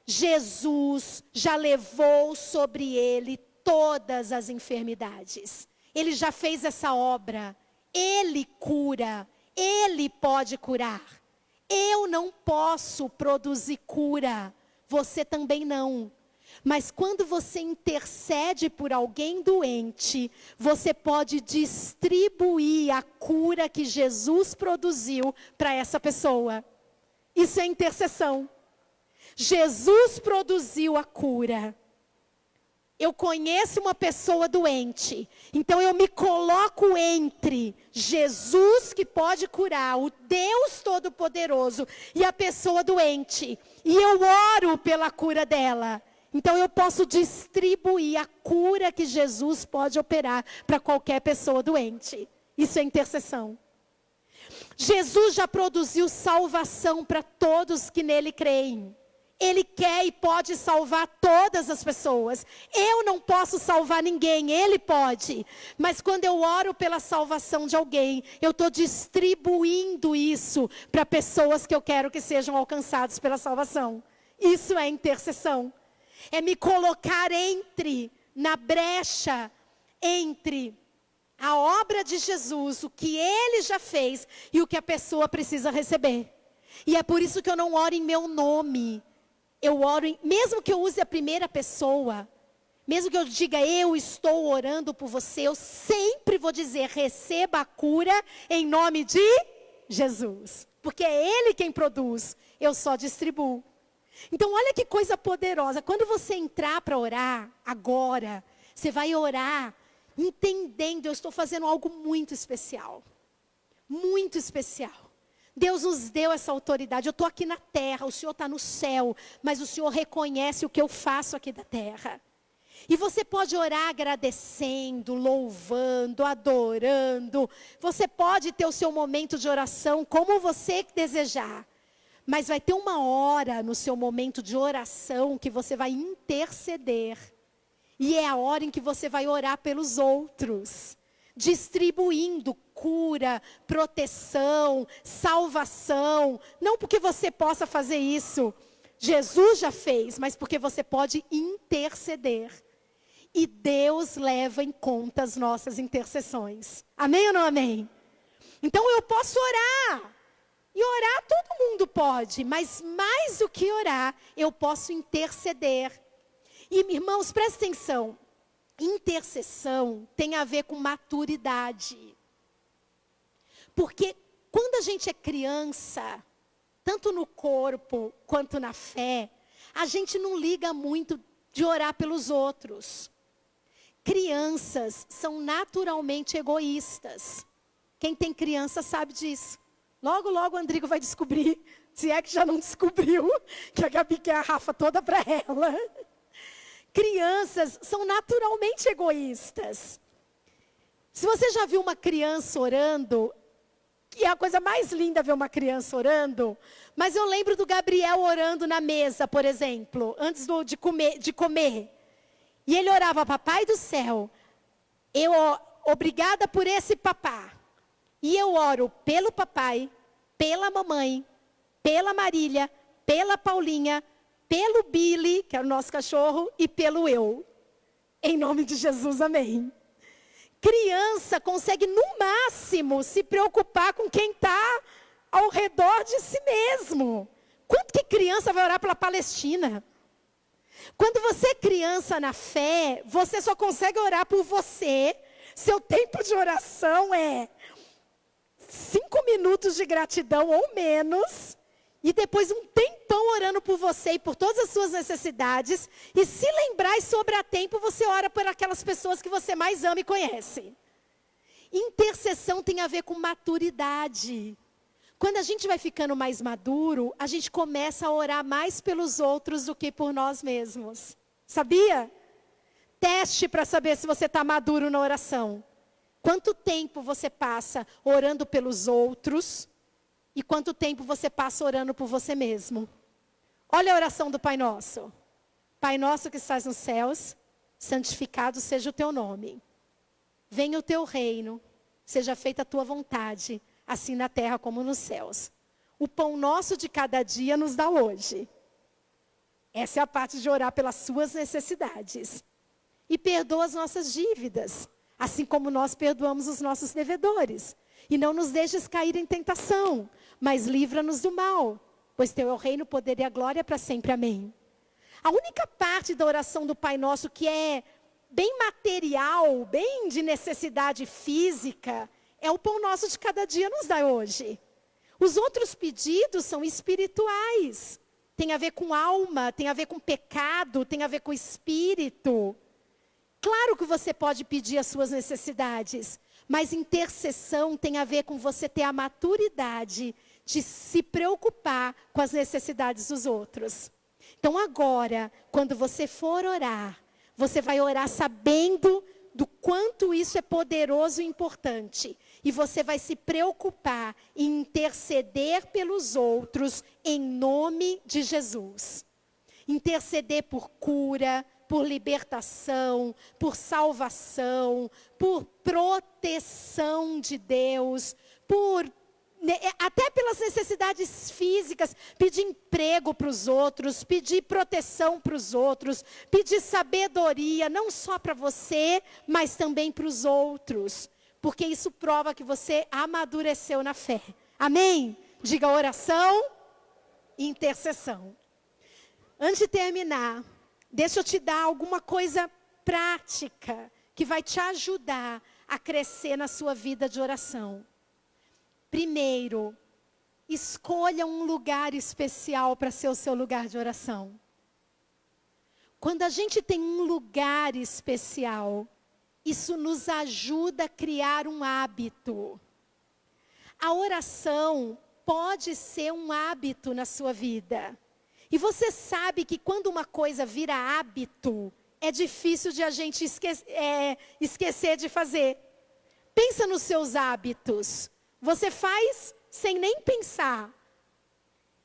Jesus já levou sobre ele todas as enfermidades. Ele já fez essa obra. Ele cura. Ele pode curar. Eu não posso produzir cura. Você também não. Mas quando você intercede por alguém doente, você pode distribuir a cura que Jesus produziu para essa pessoa. Isso é intercessão. Jesus produziu a cura. Eu conheço uma pessoa doente, então eu me coloco entre Jesus, que pode curar, o Deus Todo-Poderoso, e a pessoa doente. E eu oro pela cura dela. Então eu posso distribuir a cura que Jesus pode operar para qualquer pessoa doente. Isso é intercessão. Jesus já produziu salvação para todos que nele creem. Ele quer e pode salvar todas as pessoas. Eu não posso salvar ninguém, Ele pode. Mas quando eu oro pela salvação de alguém, eu estou distribuindo isso para pessoas que eu quero que sejam alcançadas pela salvação. Isso é intercessão. É me colocar na brecha, entre a obra de Jesus, o que Ele já fez e o que a pessoa precisa receber. E é por isso que eu não oro em meu nome. Eu oro, mesmo que eu use a primeira pessoa, mesmo que eu diga, eu estou orando por você, eu sempre vou dizer, receba a cura em nome de Jesus. Porque é Ele quem produz, eu só distribuo. Então olha que coisa poderosa, quando você entrar para orar, agora, você vai orar, entendendo, eu estou fazendo algo muito especial. Muito especial. Deus nos deu essa autoridade. Eu estou aqui na terra, o Senhor está no céu, mas o Senhor reconhece o que eu faço aqui da terra. E você pode orar agradecendo, louvando, adorando. Você pode ter o seu momento de oração como você desejar. Mas vai ter uma hora no seu momento de oração que você vai interceder. E é a hora em que você vai orar pelos outros. Distribuindo cura, proteção, salvação. Não porque você possa fazer isso. Jesus já fez, mas porque você pode interceder. E Deus leva em conta as nossas intercessões. Amém ou não amém? Então eu posso orar. E orar todo mundo pode. Mas mais do que orar, eu posso interceder. E irmãos, prestem atenção. Intercessão tem a ver com maturidade. Porque quando a gente é criança, tanto no corpo quanto na fé, a gente não liga muito de orar pelos outros. Crianças são naturalmente egoístas. Quem tem criança sabe disso. Logo, logo o Andrigo vai descobrir, se é que já não descobriu, que a Gabi quer a Rafa toda para ela. Crianças são naturalmente egoístas. Se você já viu uma criança orando, que é a coisa mais linda ver uma criança orando, mas eu lembro do Gabriel orando na mesa, por exemplo, antes de comer. E ele orava, papai do céu, obrigada por esse papá. E eu oro pelo papai, pela mamãe, pela Marília, pela Paulinha, pelo Billy, que é o nosso cachorro, e pelo eu. Em nome de Jesus, amém. Criança consegue, no máximo, se preocupar com quem está ao redor de si mesmo. Quanto que criança vai orar pela Palestina? Quando você é criança na fé, você só consegue orar por você. Seu tempo de oração é 5 minutos de gratidão ou menos. E depois um tempão orando por você e por todas as suas necessidades. E se lembrar e sobrar tempo, você ora por aquelas pessoas que você mais ama e conhece. Intercessão tem a ver com maturidade. Quando a gente vai ficando mais maduro, a gente começa a orar mais pelos outros do que por nós mesmos. Sabia? Teste para saber se você está maduro na oração. Quanto tempo você passa orando pelos outros e quanto tempo você passa orando por você mesmo? Olha a oração do Pai Nosso. Pai nosso que estás nos céus, santificado seja o teu nome. Venha o teu reino, seja feita a tua vontade, assim na terra como nos céus. O pão nosso de cada dia nos dá hoje. Essa é a parte de orar pelas suas necessidades. E perdoa as nossas dívidas, assim como nós perdoamos os nossos devedores. E não nos deixes cair em tentação, mas livra-nos do mal. Pois teu é o reino, o poder e a glória para sempre. Amém. A única parte da oração do Pai Nosso que é bem material, bem de necessidade física, é o pão nosso de cada dia nos dá hoje. Os outros pedidos são espirituais. Tem a ver com alma, tem a ver com pecado, tem a ver com espírito. Claro que você pode pedir as suas necessidades, mas intercessão tem a ver com você ter a maturidade de se preocupar com as necessidades dos outros. Então agora, quando você for orar, você vai orar sabendo do quanto isso é poderoso e importante. E você vai se preocupar em interceder pelos outros em nome de Jesus. Interceder por cura, por libertação, por salvação, por proteção de Deus, até pelas necessidades físicas, pedir emprego para os outros, pedir proteção para os outros, pedir sabedoria, não só para você, mas também para os outros. Porque isso prova que você amadureceu na fé. Amém? Diga oração e intercessão. Antes de terminar, deixa eu te dar alguma coisa prática que vai te ajudar a crescer na sua vida de oração. Primeiro, escolha um lugar especial para ser o seu lugar de oração. Quando a gente tem um lugar especial, isso nos ajuda a criar um hábito. A oração pode ser um hábito na sua vida. E você sabe que quando uma coisa vira hábito, é difícil de a gente esquecer de fazer. Pensa nos seus hábitos. Você faz sem nem pensar.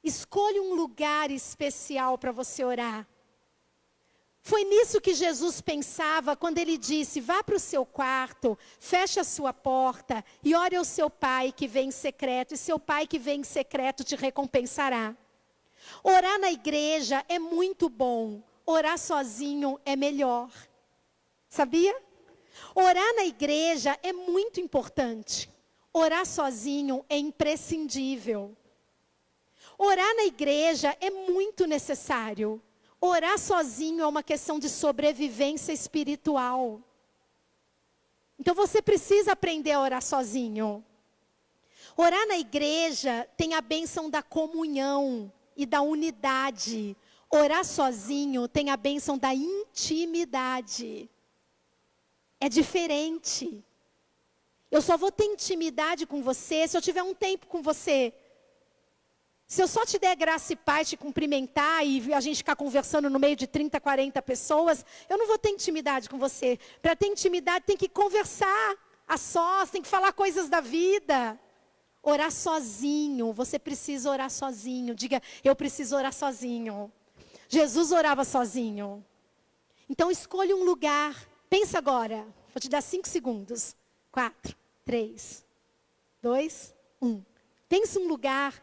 Escolha um lugar especial para você orar. Foi nisso que Jesus pensava quando ele disse, vá para o seu quarto, feche a sua porta e ore ao seu pai que vem em secreto, e seu pai que vem em secreto te recompensará. Orar na igreja é muito bom, orar sozinho é melhor. Sabia? Orar na igreja é muito importante. Orar sozinho é imprescindível. Orar na igreja é muito necessário. Orar sozinho é uma questão de sobrevivência espiritual. Então você precisa aprender a orar sozinho. Orar na igreja tem a bênção da comunhão e da unidade. Orar sozinho tem a bênção da intimidade. É diferente. Eu só vou ter intimidade com você se eu tiver um tempo com você. Se eu só te der graça e paz, te cumprimentar e a gente ficar conversando no meio de 30, 40 pessoas, eu não vou ter intimidade com você. Para ter intimidade tem que conversar a sós, tem que falar coisas da vida. Orar sozinho, você precisa orar sozinho. Diga, eu preciso orar sozinho. Jesus orava sozinho. Então escolha um lugar. Pensa agora, vou te dar 5 segundos. 4, 3, 2, 1. Pensa um lugar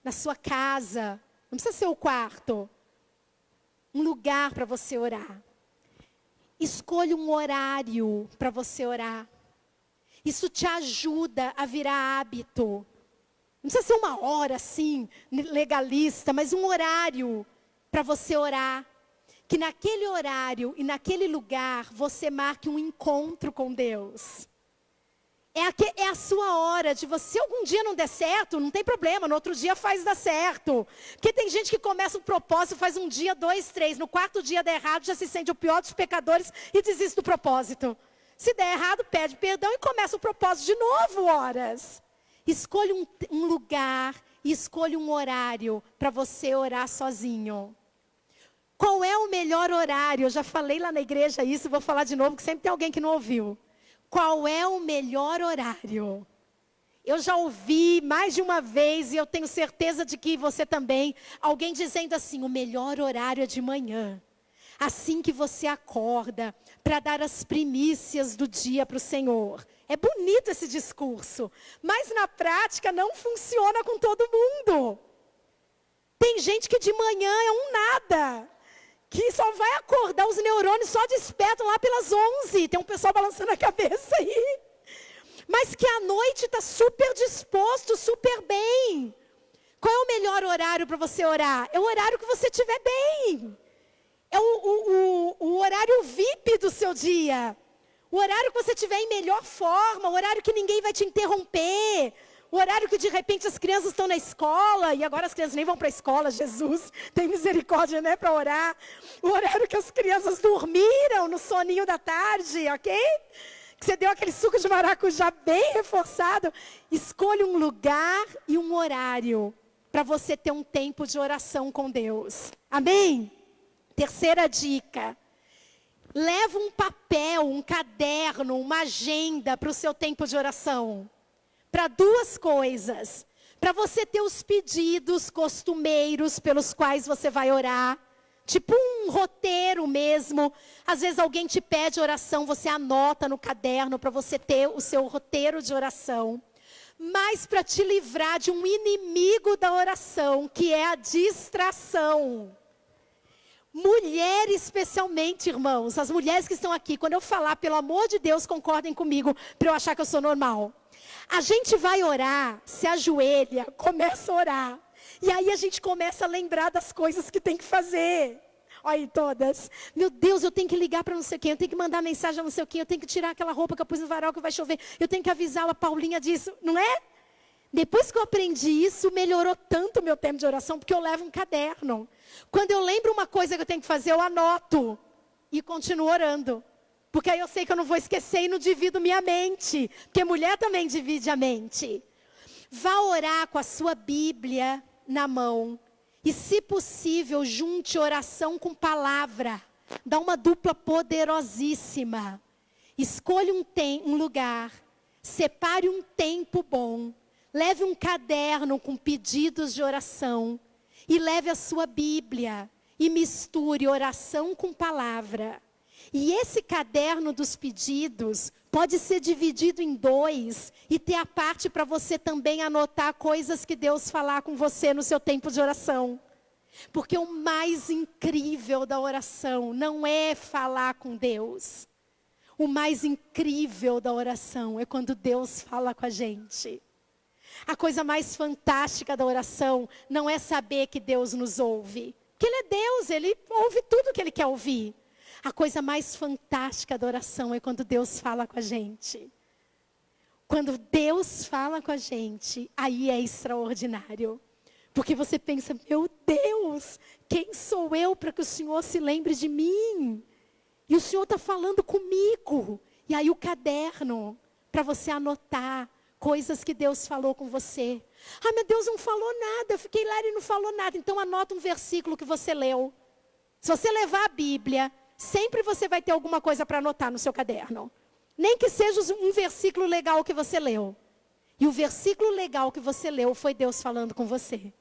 na sua casa, não precisa ser o quarto. Um lugar para você orar. Escolha um horário para você orar. Isso te ajuda a virar hábito. Não precisa ser uma hora assim, legalista, mas um horário para você orar. Que naquele horário e naquele lugar você marque um encontro com Deus. É a sua hora de você, se algum dia não der certo, não tem problema, no outro dia faz dar certo. Porque tem gente que começa um propósito, faz 1 dia, 2, 3, no 4º dia der errado, já se sente o pior dos pecadores e desiste do propósito. Se der errado, pede perdão e começa o propósito de novo, horas. Escolha um lugar e escolha um horário para você orar sozinho. Qual é o melhor horário? Eu já falei lá na igreja isso, vou falar de novo, que sempre tem alguém que não ouviu. Qual é o melhor horário? Eu já ouvi mais de uma vez, e eu tenho certeza de que você também, alguém dizendo assim, o melhor horário é de manhã. Assim que você acorda, para dar as primícias do dia para o Senhor. É bonito esse discurso, mas na prática não funciona com todo mundo. Tem gente que de manhã é um nada. Que só vai acordar, os neurônios só despertam lá pelas 11. Tem um pessoal balançando a cabeça aí. Mas que à noite está super disposto, super bem. Qual é o melhor horário para você orar? É o horário que você estiver bem. É o horário VIP do seu dia. O horário que você estiver em melhor forma, o horário que ninguém vai te interromper. O horário que de repente as crianças estão na escola, e agora as crianças nem vão para a escola, Jesus, tem misericórdia, né, para orar. O horário que as crianças dormiram no soninho da tarde, ok? Que você deu aquele suco de maracujá bem reforçado. Escolha um lugar e um horário para você ter um tempo de oração com Deus. Amém? Terceira dica. Leva um papel, um caderno, uma agenda para o seu tempo de oração. Para duas coisas. Para você ter os pedidos costumeiros pelos quais você vai orar. Tipo um roteiro mesmo. Às vezes alguém te pede oração, você anota no caderno para você ter o seu roteiro de oração. Mas para te livrar de um inimigo da oração, que é a distração. Mulher especialmente, irmãos, as mulheres que estão aqui, quando eu falar, pelo amor de Deus, concordem comigo, para eu achar que eu sou normal. A gente vai orar, se ajoelha, começa a orar. E aí a gente começa a lembrar das coisas que tem que fazer. Olha aí todas. Meu Deus, eu tenho que ligar para não sei quem, eu tenho que mandar mensagem a não sei quem, eu tenho que tirar aquela roupa que eu pus no varal que vai chover, eu tenho que avisar a Paulinha disso, não é? Depois que eu aprendi isso, melhorou tanto o meu tempo de oração, porque eu levo um caderno. Quando eu lembro uma coisa que eu tenho que fazer, eu anoto e continuo orando. Porque aí eu sei que eu não vou esquecer e não divido minha mente. Porque mulher também divide a mente. Vá orar com a sua Bíblia na mão. E, se possível, junte oração com palavra. Dá uma dupla poderosíssima. Escolha um lugar. Separe um tempo bom. Leve um caderno com pedidos de oração. E leve a sua Bíblia. E misture oração com palavra. E esse caderno dos pedidos pode ser dividido em 2 e ter a parte para você também anotar coisas que Deus falar com você no seu tempo de oração. Porque o mais incrível da oração não é falar com Deus. O mais incrível da oração é quando Deus fala com a gente. A coisa mais fantástica da oração não é saber que Deus nos ouve. Porque Ele é Deus, Ele ouve tudo que Ele quer ouvir. A coisa mais fantástica da oração é quando Deus fala com a gente. Quando Deus fala com a gente, aí é extraordinário. Porque você pensa, meu Deus, quem sou eu para que o Senhor se lembre de mim? E o Senhor está falando comigo. E aí o caderno, para você anotar coisas que Deus falou com você. Ah, meu Deus não falou nada, eu fiquei lá e ele não falou nada. Então anota um versículo que você leu. Se você levar a Bíblia, sempre você vai ter alguma coisa para anotar no seu caderno. Nem que seja um versículo legal que você leu. E o versículo legal que você leu foi Deus falando com você.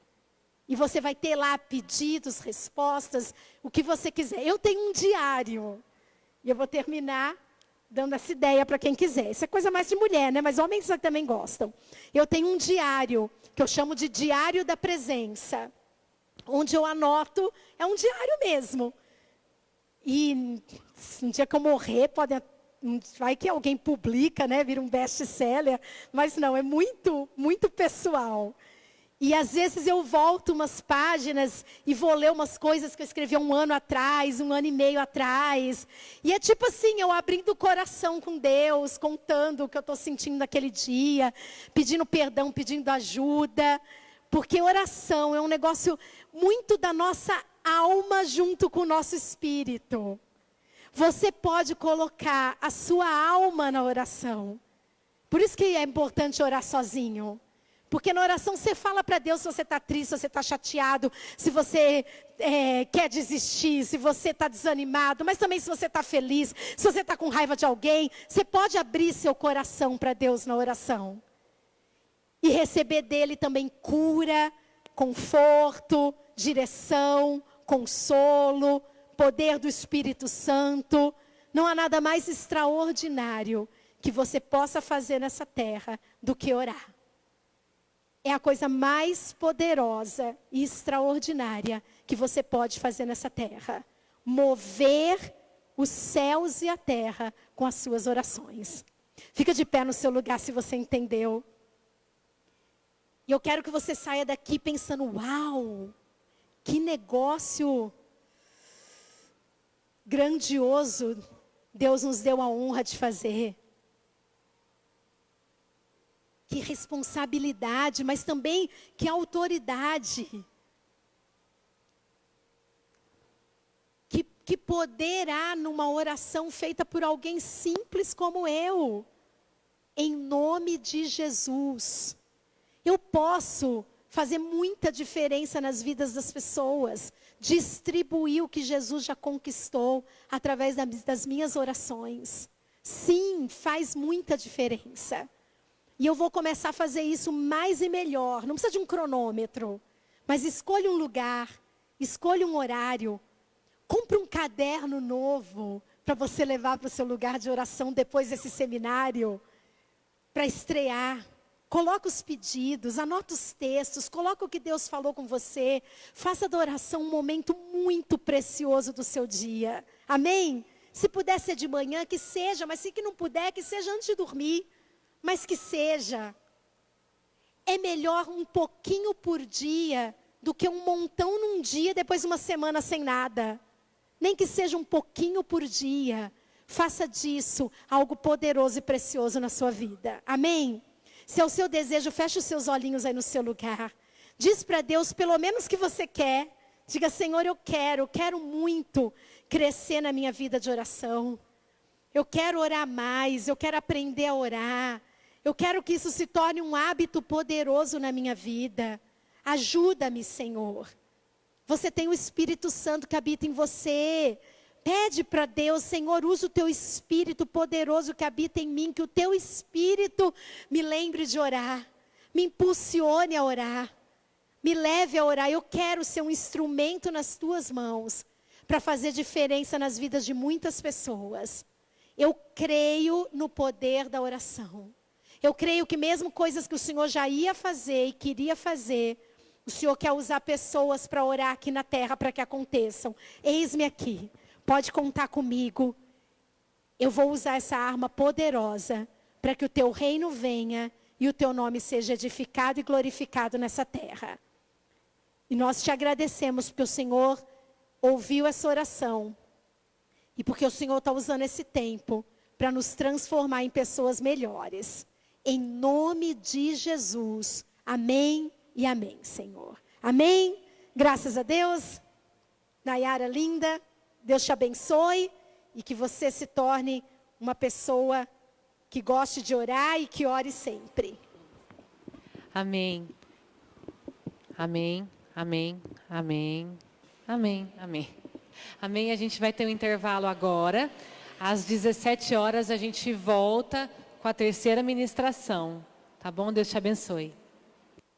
E você vai ter lá pedidos, respostas, o que você quiser. Eu tenho um diário. E eu vou terminar dando essa ideia para quem quiser. Isso é coisa mais de mulher, né? Mas homens também gostam. Eu tenho um diário, que eu chamo de Diário da Presença. Onde eu anoto, é um diário mesmo. E um dia que eu morrer, vai que alguém publica, né? Vira um best-seller. Mas não, é muito, muito pessoal. E às vezes eu volto umas páginas e vou ler umas coisas que eu escrevi 1 ano atrás, 1 ano e meio atrás. E é tipo assim, eu abrindo o coração com Deus, contando o que eu estou sentindo naquele dia, pedindo perdão, pedindo ajuda. Porque oração é um negócio muito da nossa alma junto com o nosso espírito. Você pode colocar a sua alma na oração. Por isso que é importante orar sozinho. Porque na oração você fala para Deus se você está triste, se você está chateado, se você quer desistir, se você está desanimado, mas também se você está feliz, se você está com raiva de alguém. Você pode abrir seu coração para Deus na oração. E receber dele também cura, conforto, direção, consolo, poder do Espírito Santo. Não há nada mais extraordinário que você possa fazer nessa terra do que orar. É a coisa mais poderosa e extraordinária que você pode fazer nessa terra. Mover os céus e a terra com as suas orações. Fica de pé no seu lugar se você entendeu. E eu quero que você saia daqui pensando, uau, que negócio grandioso Deus nos deu a honra de fazer. Que responsabilidade, mas também que autoridade. Que poder há numa oração feita por alguém simples como eu. Em nome de Jesus. Eu posso fazer muita diferença nas vidas das pessoas. Distribuir o que Jesus já conquistou através das minhas orações. Sim, faz muita diferença. E eu vou começar a fazer isso mais e melhor. Não precisa de um cronômetro. Mas escolha um lugar, escolha um horário. Compre um caderno novo para você levar para o seu lugar de oração depois desse seminário. Para estrear. Coloca os pedidos, anota os textos, coloca o que Deus falou com você. Faça da oração um momento muito precioso do seu dia. Amém? Se puder ser de manhã, que seja. Mas se que não puder, que seja antes de dormir. Mas que seja. É melhor um pouquinho por dia do que um montão num dia, depois uma semana sem nada. Nem que seja um pouquinho por dia. Faça disso algo poderoso e precioso na sua vida. Amém? Se é o seu desejo, feche os seus olhinhos aí no seu lugar. Diz para Deus pelo menos o que você quer. Diga, Senhor, eu quero muito crescer na minha vida de oração. Eu quero orar mais, eu quero aprender a orar. Eu quero que isso se torne um hábito poderoso na minha vida. Ajuda-me, Senhor. Você tem o Espírito Santo que habita em você. Pede para Deus, Senhor, usa o teu Espírito poderoso que habita em mim. Que o teu Espírito me lembre de orar. Me impulsione a orar. Me leve a orar. Eu quero ser um instrumento nas tuas mãos. Para fazer diferença nas vidas de muitas pessoas. Eu creio no poder da oração. Eu creio que mesmo coisas que o Senhor já ia fazer e queria fazer, o Senhor quer usar pessoas para orar aqui na terra para que aconteçam. Eis-me aqui, pode contar comigo. Eu vou usar essa arma poderosa para que o teu reino venha e o teu nome seja edificado e glorificado nessa terra. E nós te agradecemos porque o Senhor ouviu essa oração e porque o Senhor está usando esse tempo para nos transformar em pessoas melhores. Em nome de Jesus. Amém e amém, Senhor. Amém? Graças a Deus. Nayara linda, Deus te abençoe e que você se torne uma pessoa que goste de orar e que ore sempre. Amém. Amém, amém, amém, amém, amém. Amém, a gente vai ter um intervalo agora. Às 17 horas a gente volta com a terceira ministração. Tá bom? Deus te abençoe.